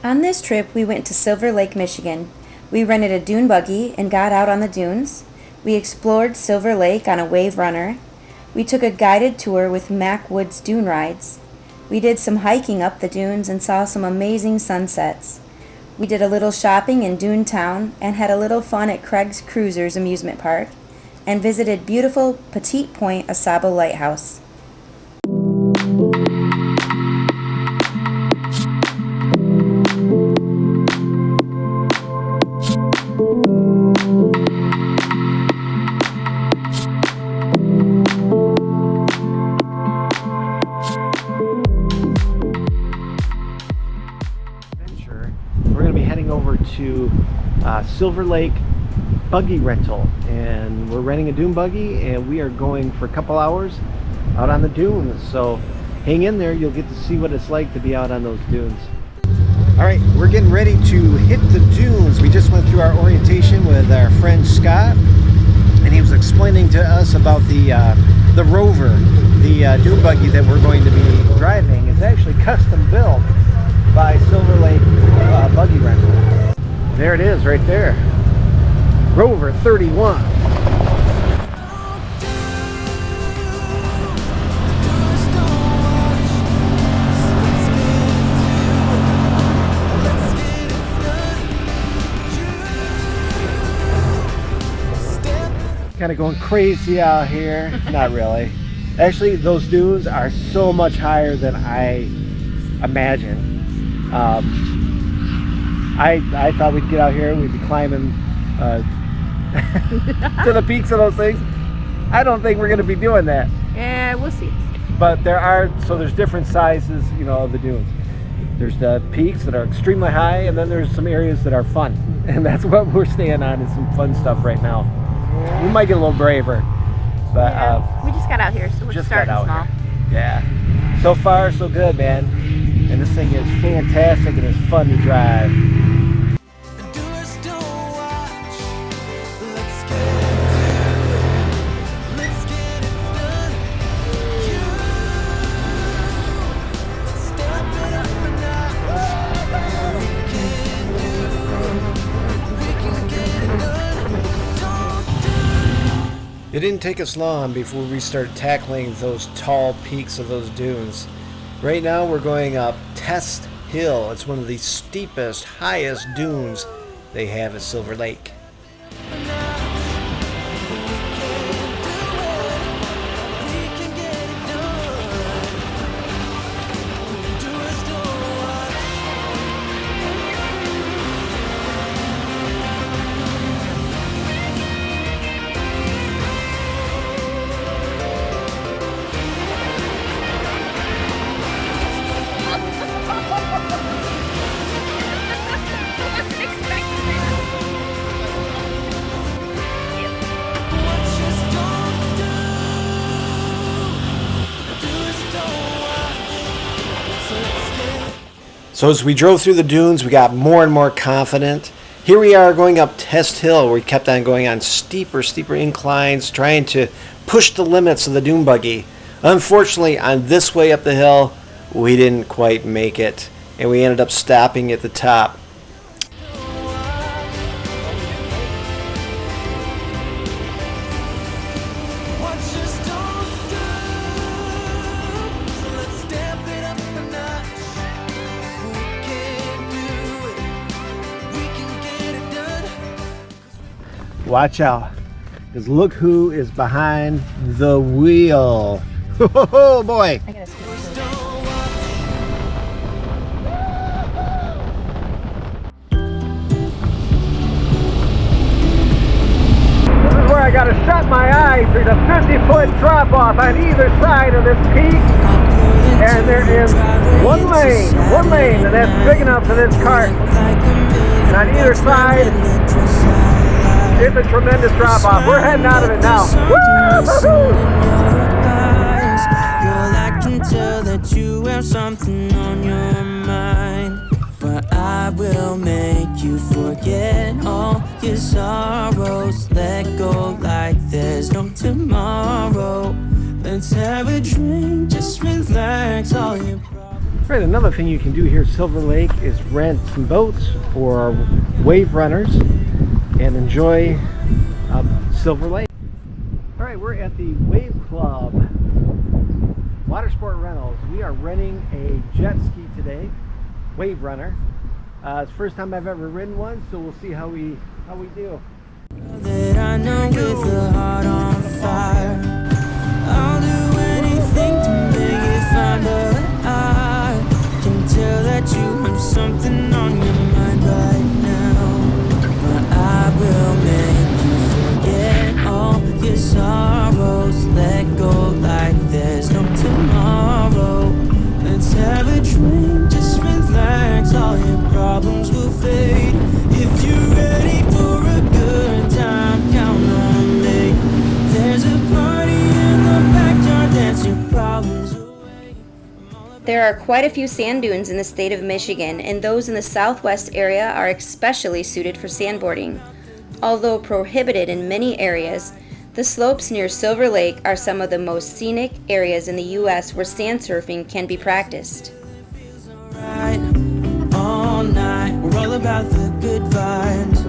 On this trip, we went to Silver Lake, Michigan. We rented a dune buggy and got out on the dunes. We explored Silver Lake on a wave runner. We took a guided tour with Mack Woods Dune Rides. We did some hiking up the dunes and saw some amazing sunsets. We did a little shopping in Dune Town and had a little fun at Craig's Cruisers amusement park and visited beautiful Petite Pointe, a Sabo lighthouse. We're going to be heading over to Silver Lake buggy rental, and we're renting a dune buggy and we are going for a couple hours out on the dunes. So hang in there, you'll get to see what it's like to be out on those dunes. All right, we're getting ready to hit the dunes. We just went through our orientation with our friend Scott, and he was explaining to us about the Rover, the dune buggy that we're going to be driving. It's actually custom built by Silver Lake buggy rental. There it is right there, Rover 31. Kind of going crazy out here. Not really. Actually, those dunes are so much higher than I imagined. I thought we'd get out here, we'd be climbing to the peaks of those things. I don't think we're going to be doing that. Yeah, we'll see. But there's different sizes, you know, of the dunes. There's the peaks that are extremely high, and then there's some areas that are fun. And that's what we're staying on, is some fun stuff right now. We might get a little braver, but yeah, we just got out here, so we're starting small. Here. Yeah. So far, so good, man. And this thing is fantastic and it's fun to drive. It didn't take us long before we started tackling those tall peaks of those dunes. Right now we're going up Test Hill. It's one of the steepest, highest dunes they have at Silver Lake. So as we drove through the dunes, we got more and more confident. Here we are going up Test Hill, where we kept on going on steeper inclines, trying to push the limits of the dune buggy. Unfortunately, on this way up the hill, we didn't quite make it, and we ended up stopping at the top. Watch out, because look who is behind the wheel. Oh boy. I gotta speak to This is where I gotta shut my eyes. There's a 50-foot drop off on either side of this peak. And there is one lane, and that's big enough for this cart. And on either side, it's a tremendous drop off. We're heading out of it now. Woo-hoo-hoo! Girl, I can tell that you have something on your mind, but I will make you forget all your sorrows. Let go like there's no tomorrow. Let's have a drink, just relax all your problems. Right, another thing you can do here at Silver Lake is rent some boats or wave runners and enjoy Silver Lake. All right, we're at the Wave Club Water Sport Rentals. We are renting a jet ski today, wave runner. It's the first time I've ever ridden one, so we'll see how we do. That I know with a heart on fire, I'll do anything to make it fine, but I can tell that you have something on your mind right now. But I will make you forget all your sorrows. Let go like there's no tomorrow. Let's have a drink, just relax, all your problems will fade. If you're ready for a good time, count on me. There's a party in the backyard, dance your problems away. There are quite a few sand dunes in the state of Michigan, and those in the southwest area are especially suited for sandboarding. Although prohibited in many areas, the slopes near Silver Lake are some of the most scenic areas in the U.S. where sand surfing can be practiced. Right, all night, we're all about the good vibes,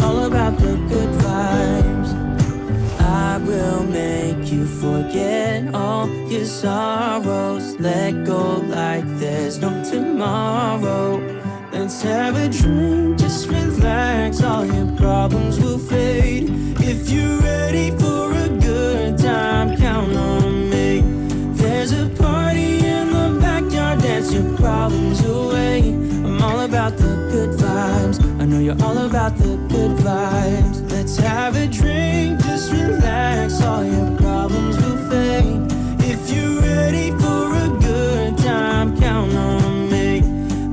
all about the good vibes. I will make you forget all your sorrows. Let go like there's no tomorrow. Let's have a drink, just relax, all your problems will fade. If you're ready for a good time, count on me. There's a party in the backyard, dance your problems away. I'm all about the good vibes, I know you're all about the good vibes. Let's have a drink, just relax, all your problems will fade. If you're ready for a good time, count on me.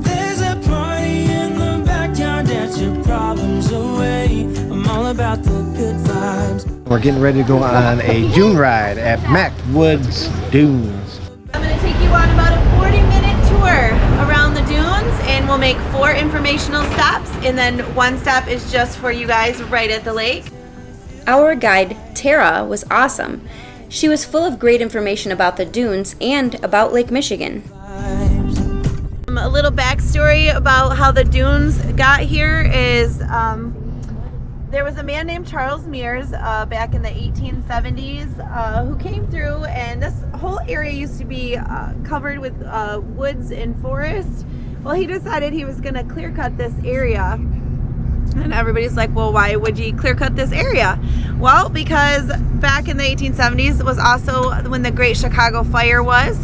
There's a party in the backyard, dance your problems away. I'm all about the good vibes. We're getting ready to go on a dune ride at Macwoods Dunes. I'm going to take you on about a 40-minute tour around the dunes, and we'll make 4 informational stops, and then 1 stop is just for you guys right at the lake. Our guide, Tara, was awesome. She was full of great information about the dunes and about Lake Michigan. A little backstory about how the dunes got here is there was a man named Charles Mears back in the 1870s who came through, and this whole area used to be covered with woods and forest. Well, he decided he was going to clear cut this area. And everybody's like, well, why would you clear cut this area? Well, because back in the 1870s was also when the Great Chicago Fire was.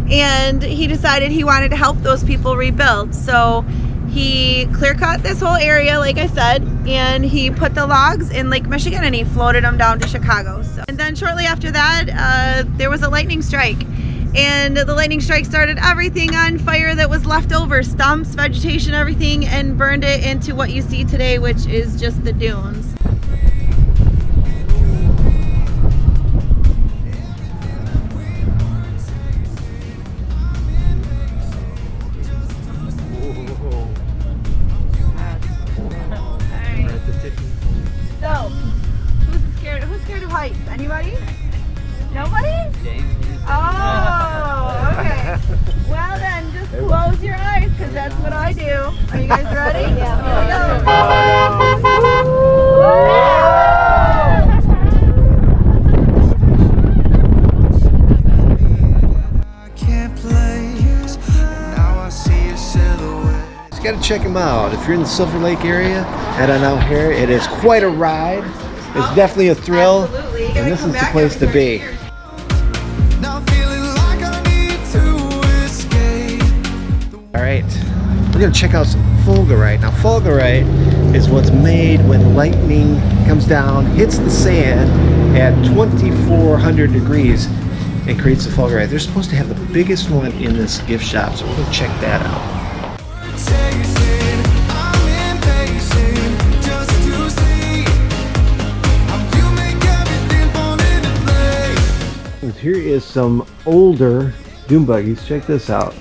And he decided he wanted to help those people rebuild. So he clear cut this whole area, like I said, and he put the logs in Lake Michigan and he floated them down to Chicago. And then shortly after that, there was a lightning strike. And the lightning strike started everything on fire that was left over, stumps, vegetation, everything, and burned it into what you see today, which is just the dunes. So, who's scared of heights? Anybody? Nobody? Oh, okay. Well then, just close your eyes, because that's what I do. Are you guys ready? Yeah. Just gotta check them out. If you're in the Silver Lake area, head on out here. It is quite a ride. It's definitely a thrill, Absolutely. and this is the place to be. Alright, we're going to check out some fulgurite. Now fulgurite is what's made when lightning comes down, hits the sand at 2400 degrees and creates the fulgurite. They're supposed to have the biggest one in this gift shop, so we're going to check that out. Here is some older dune buggies. Check this out.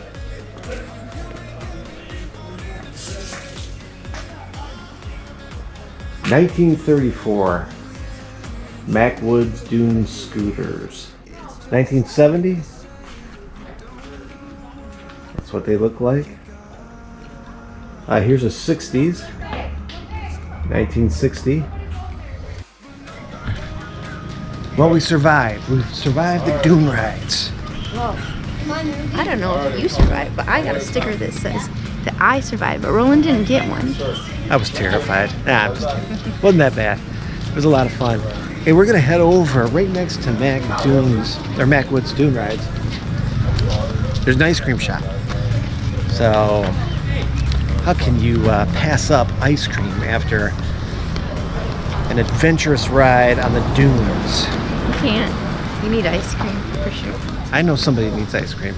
$1934 Macwoods Dune scooters. 1970. That's what they look like. Here's a 60s, 1960. Well, we survived. We've survived the dune rides. I don't know if you survived, but I got a sticker that says that I survived, but Roland didn't get one. I was terrified. Nah, I was kidding. Wasn't that bad. It was a lot of fun. Hey, we're gonna head over right next to Mac Woods Dune Rides. There's an ice cream shop. So, how can you pass up ice cream after an adventurous ride on the dunes? You can't. You need ice cream for sure. I know somebody that needs ice cream.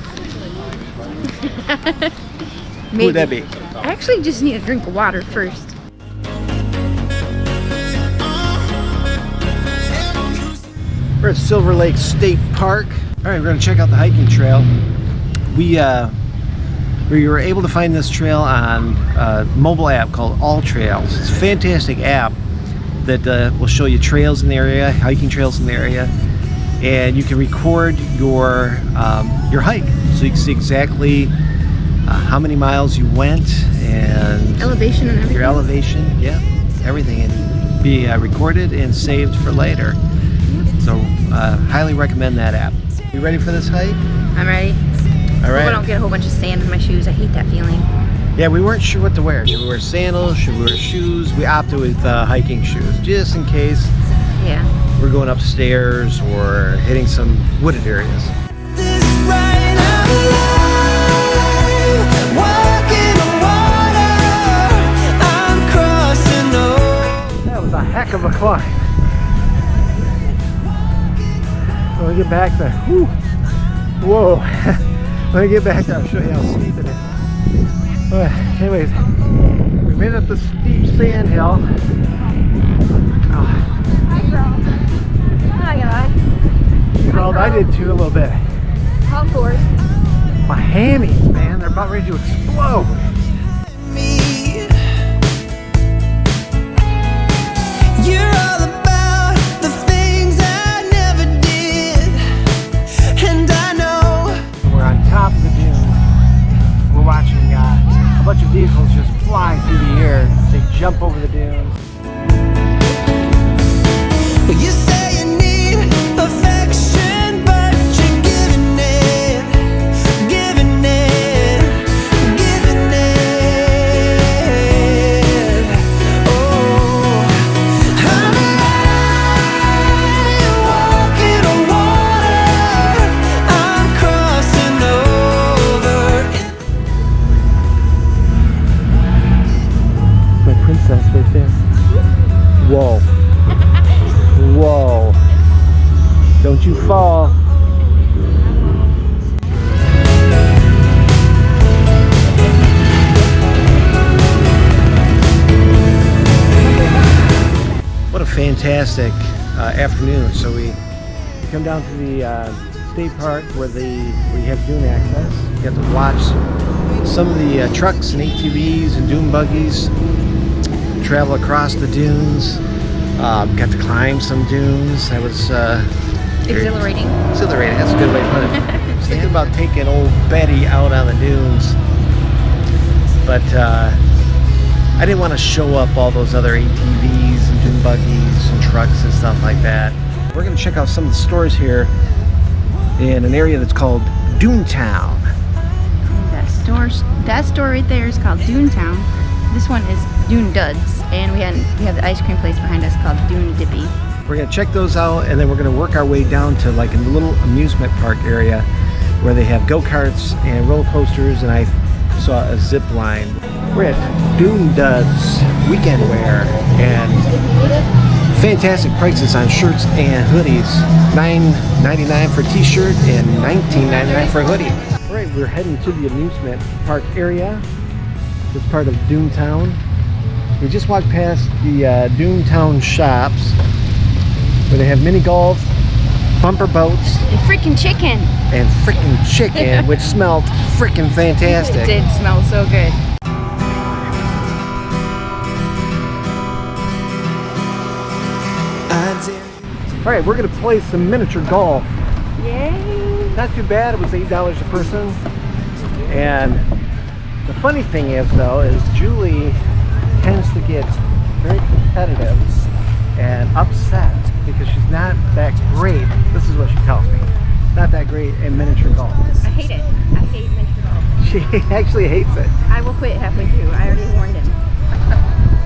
Maybe. Who would that be? I actually just need a drink of water first. We're at Silver Lake State Park. All right, we're gonna check out the hiking trail. We were able to find this trail on a mobile app called All Trails. It's a fantastic app that will show you trails in the area, hiking trails in the area, and you can record your hike, so you can see exactly how many miles you went and Elevation and everything. your elevation, yeah, everything, and be recorded and saved for later. So highly recommend that app. You ready for this hike? I'm ready. All right. Hope I don't get a whole bunch of sand in my shoes. I hate that feeling. Yeah, we weren't sure what to wear. Should we wear sandals? Should we wear shoes? We opted with hiking shoes, just in case Yeah. we're going upstairs or hitting some wooded areas. This right out alive, walking on water, I'm crossing over. That was a heck of a climb. When we get back there, whew, whoa. When we get back there, I'll show you how steep it is. Anyways, we made it up the steep sand hill. Hi, girl. Hi, guy. You crawled, I did too, a little bit. Of course. My hammies, man, they're about ready to explode. Me, you're all about the things I never did, and I know. We're on top of the dune. We're watching a bunch of vehicles just fly through the air. They jump over the dunes. Well, you say you need affection, but you're giving it, giving it, giving it. Oh, I'm walking on water, I'm crossing over. My princess right there. Whoa. Whoa. Don't you fall. What a fantastic afternoon. So we come down to the state park where we have dune access. You get to watch some of the trucks and ATVs and dune buggies travel across the dunes. Got to climb some dunes. That was Exhilarating. exhilarating. That's a good way to put it. I was thinking about taking old Betty out on the dunes, but I didn't want to show up all those other ATVs and dune buggies and trucks and stuff like that. We're going to check out some of the stores here in an area that's called Dune Town. That store right there is called Dune Town. This one is Dune Duds, and we have the ice cream place behind us called Dune Dippy. We're gonna check those out, and then we're gonna work our way down to like a little amusement park area where they have go-karts and roller coasters, and I saw a zip line. We're at Dune Duds weekend wear, and fantastic prices on shirts and hoodies. $9.99 for a t-shirt and $19.99 for a hoodie. All right, we're heading to the amusement park area. It's part of Dune Town. We just walked past the Dune Town shops where they have mini golf, bumper boats, And freaking chicken. and frickin' chicken, which smelled frickin' It fantastic. did smell so good. All right, we're gonna play some miniature golf. Yay. Not too bad. It was $8 a person. And the funny thing is, though, is Julie tends to get very competitive and upset because she's not that great. This is what she tells me. Not that great in miniature golf. I hate it. I hate miniature golf. She actually hates it. I will quit halfway through. I already warned him.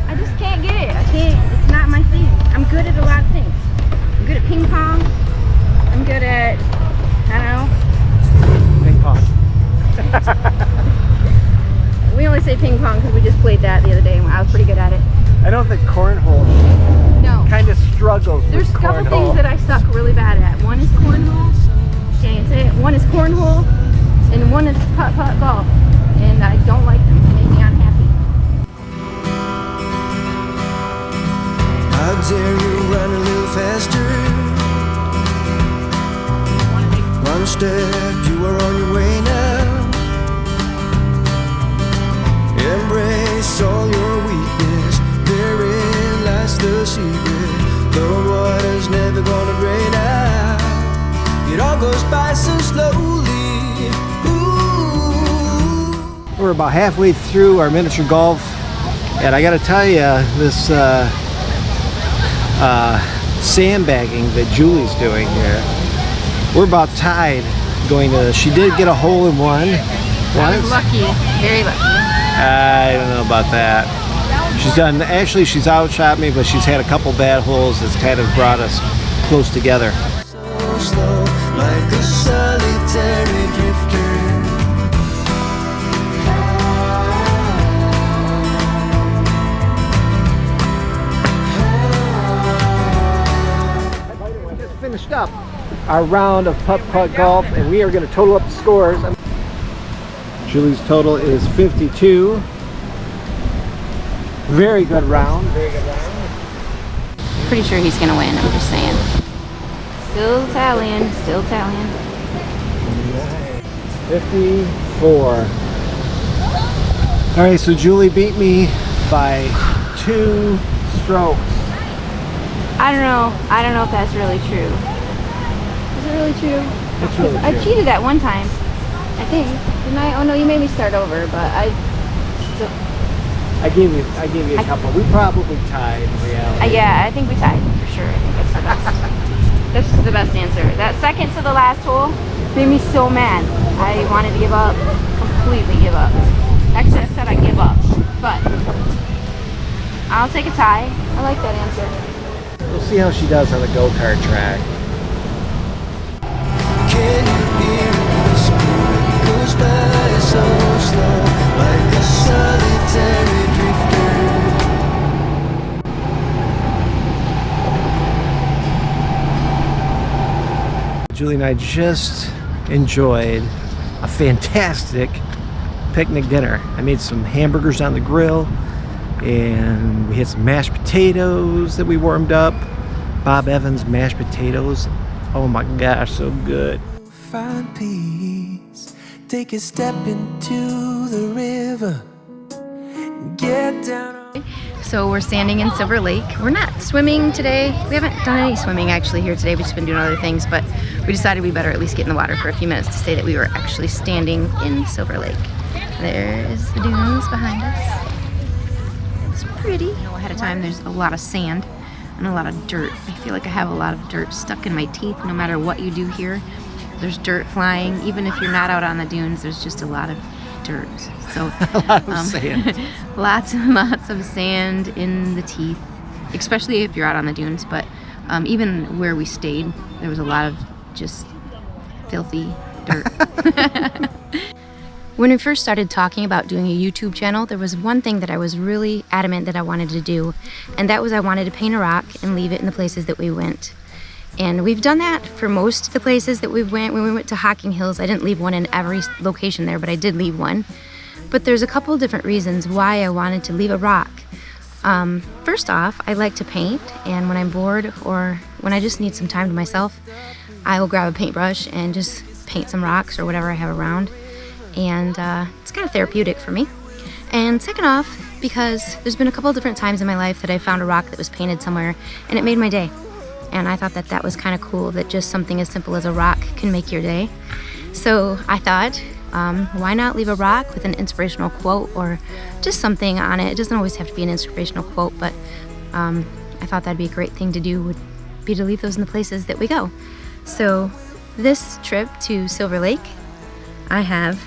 I just can't get it. I can't. It's not my thing. I'm good at a lot of things. I'm good at ping pong. I'm good at, I don't know. Ping pong. We only say ping pong because we just played that the other day and I was pretty good at it. I don't think cornhole No. kind of struggles There's with a couple cornhole. things that I suck really bad at. One is cornhole. Can't say it. One is cornhole, and one is putt-putt golf. And I don't like them. They make me unhappy. How dare you run a little faster? One step, you are on your way now. Embrace all your weakness. Therein lies the secret. The water's never gonna drain out. It all goes by so slowly. Ooh. We're about halfway through our miniature golf, and I gotta tell you, this sandbagging that Julie's doing here, we're about tied. She did get a hole in one I once. was lucky. Very lucky. I don't know about that. She's outshot me, but she's had a couple bad holes that's kind of brought us close together. So slow, like a solitary drifter. We just finished up our round of putt-putt golf, and we are going to total up the scores. Julie's total is 52. Very good round. Very good round. Pretty sure he's gonna win. I'm just saying. Still Italian. Still Italian. 54. All right, so Julie beat me by 2 strokes. I don't know. I don't know if that's really true. Is it really true? It's really I true. cheated at one time. I think. Didn't I? Oh no, you made me start over. But I gave you a couple. We probably tied in reality. yeah, I think we tied for sure. I think that's the best. That's the best answer. That second to the last hole made me so mad. I wanted to give up. Completely give up. Actually, I said I'd give up. But I'll take a tie. I like that answer. We'll see how she does on the go-kart track. Can you hear it whisper? It goes by so slow, like a solitary drifter. Julie and I just enjoyed a fantastic picnic dinner. I made some hamburgers on the grill, and we had some mashed potatoes that we warmed up. Bob Evans mashed potatoes. Oh my gosh, so good. Find peace. Take a step into the river. Get down on. So we're standing in Silver Lake. We're not swimming today. We haven't done any swimming actually here today. We've just been doing other things, but we decided we better at least get in the water for a few minutes to say that we were actually standing in Silver Lake. There's the dunes behind us. It's pretty. You know, ahead of time there's a lot of sand and a lot of dirt. I feel like I have a lot of dirt stuck in my teeth no matter what you do here. There's dirt flying. Even if you're not out on the dunes, there's just a lot of dirt. So A lot of sand. lots and lots of sand in the teeth, especially if you're out on the dunes. But even where we stayed, there was a lot of just filthy dirt. When we first started talking about doing a YouTube channel, there was one thing that I was really adamant that I wanted to do, and that was I wanted to paint a rock and leave it in the places that we went. And we've done that for most of the places that we went. When we went to Hocking Hills, I didn't leave one in every location there, but I did leave one. But there's a couple of different reasons why I wanted to leave a rock. First off, I like to paint, and when I'm bored or when I just need some time to myself, I will grab a paintbrush and just paint some rocks or whatever I have around. And it's kind of therapeutic for me. And second off, because there's been a couple of different times in my life that I found a rock that was painted somewhere and it made my day. And I thought that that was kind of cool, that just something as simple as a rock can make your day. So I thought, why not leave a rock with an inspirational quote or just something on it? It doesn't always have to be an inspirational quote, but I thought that'd be a great thing to do, would be to leave those in the places that we go. So this trip to Silver Lake, I have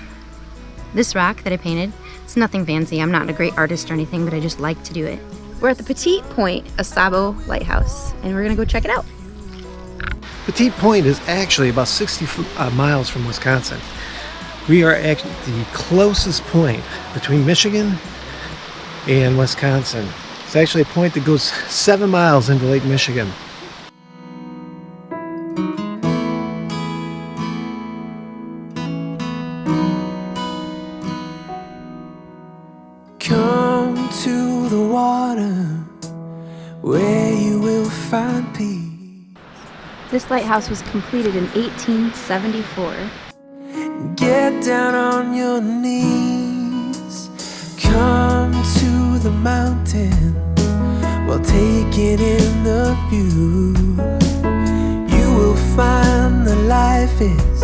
this rock that I painted. It's nothing fancy. I'm not a great artist or anything, but I just like to do it. We're at the Petite Pointe Asabo Lighthouse, and we're gonna go check it out. Petite Pointe is actually about 60 miles from Wisconsin. We are at the closest point between Michigan and Wisconsin. It's actually a point that goes 7 miles into Lake Michigan. Come to the water where you will find peace. This lighthouse was completed in 1874. Get down on your knees. Come to the mountain while taking in the view. You will find that life is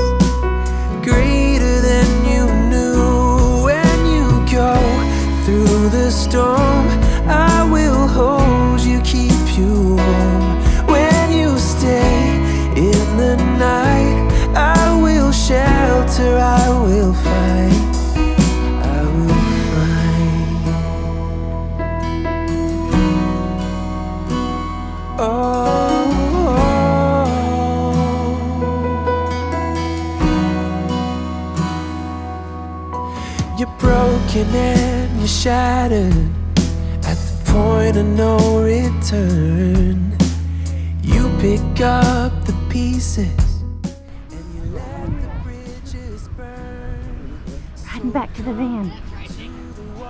greater than you knew. When you go through the storm, I will hold you, keep you warm. When you stay in the night, I will shelter, I will fight, I will fight. Oh, you're broken and you're shattered at the point of no return. You pick up the pieces and you let the bridges burn. Heading back to the van.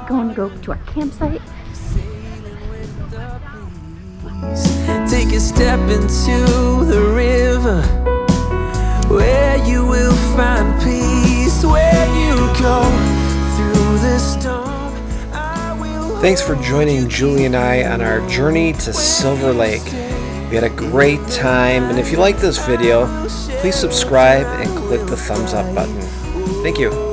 Going to go to our campsite. Sailing with the breeze. Take a step into the river where you will find peace. When you go through the storm, I will. Thanks for joining Julie and I on our journey to Silver Lake. We had a great time, and if you like this video, please subscribe and click the thumbs up button. Thank you.